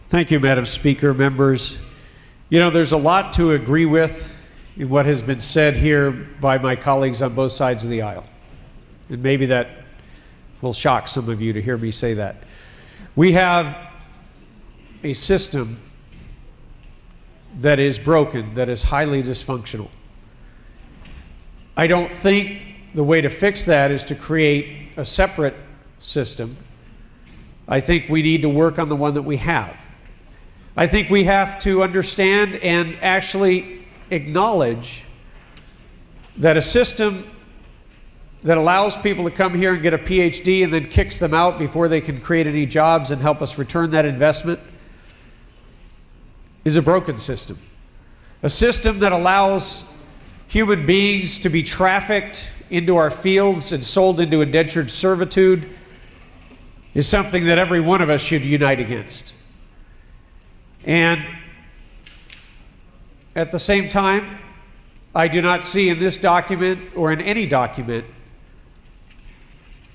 Thank you, Madam Speaker, members. You know, there's a lot to agree with in what has been said here by my colleagues on both sides of the aisle. And maybe that will shock some of you to hear me say that. We have a system that is broken, that is highly dysfunctional. I don't think the way to fix that is to create a separate system. I think we need to work on the one that we have. I think we have to understand and actually acknowledge that a system that allows people to come here and get a PhD and then kicks them out before they can create any jobs and help us return that investment is a broken system. A system that allows human beings to be trafficked into our fields and sold into indentured servitude is something that every one of us should unite against. And at the same time, I do not see in this document or in any document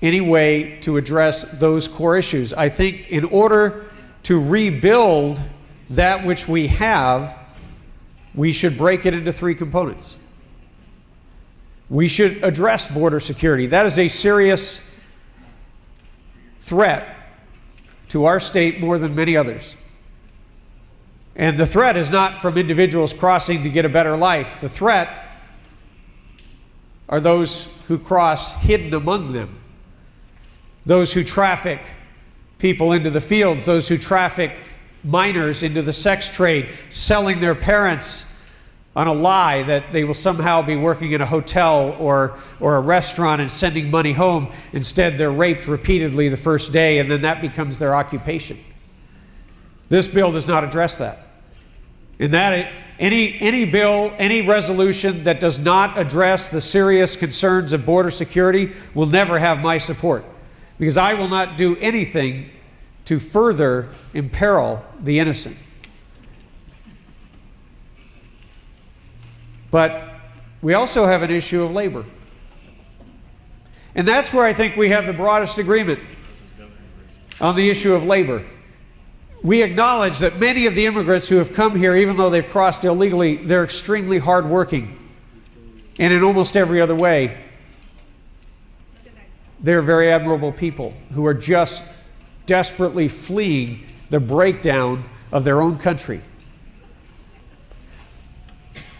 any way to address those core issues. I think in order to rebuild that which we have, we should break it into three components. We should address border security. That is a serious threat to our state more than many others. And the threat is not from individuals crossing to get a better life. The threat are those who cross hidden among them, those who traffic people into the fields, those who traffic minors into the sex trade, selling their parents on a lie that they will somehow be working in a hotel or a restaurant and sending money home. Instead, they're raped repeatedly the first day, and then that becomes their occupation. This bill does not address that. In that, any bill, any resolution that does not address the serious concerns of border security will never have my support, because I will not do anything to further imperil the innocent. But we also have an issue of labor. And that's where I think we have the broadest agreement on the issue of labor. We acknowledge that many of the immigrants who have come here, even though they've crossed illegally, they're extremely hardworking. And in almost every other way, they're very admirable people who are just desperately fleeing the breakdown of their own country.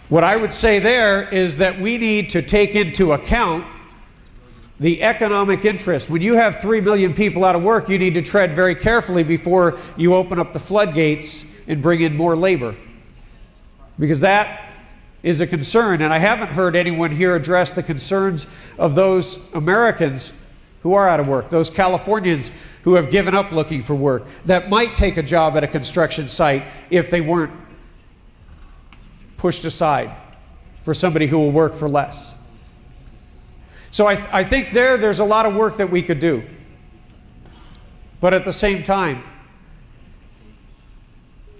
What I would say there is that we need to take into account the economic interest. When you have 3 million people out of work, you need to tread very carefully before you open up the floodgates and bring in more labor, because that is a concern. And I haven't heard anyone here address the concerns of those Americans who are out of work, those Californians who have given up looking for work, that might take a job at a construction site if they weren't pushed aside for somebody who will work for less. So I think there's a lot of work that we could do. But at the same time,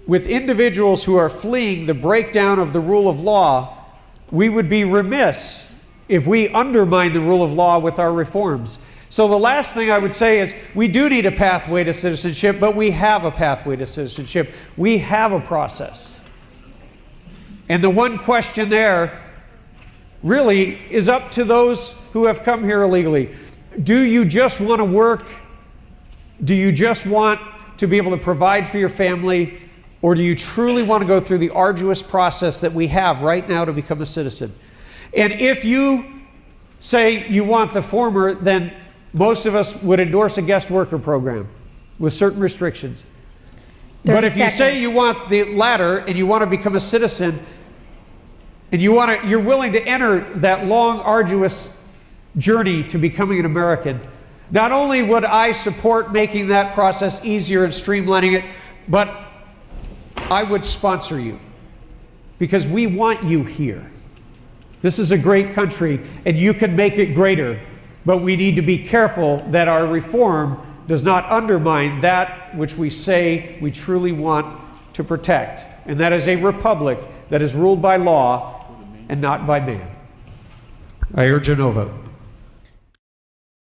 with individuals who are fleeing the breakdown of the rule of law, we would be remiss if we undermine the rule of law with our reforms. So the last thing I would say is we do need a pathway to citizenship, but we have a pathway to citizenship. We have a process. And the one question there really is up to those who have come here illegally. Do you just want to work? Do you just want to be able to provide for your family? Or do you truly want to go through the arduous process that we have right now to become a citizen? And if you say you want the former, then most of us would endorse a guest worker program with certain restrictions. But if you say you want the latter and you want to become a citizen, and you're willing to enter that long, arduous journey to becoming an American, not only would I support making that process easier and streamlining it, but I would sponsor you, because we want you here. This is a great country, and you can make it greater, but we need to be careful that our reform does not undermine that which we say we truly want to protect, and that is a republic that is ruled by law and not by man. I urge a no vote.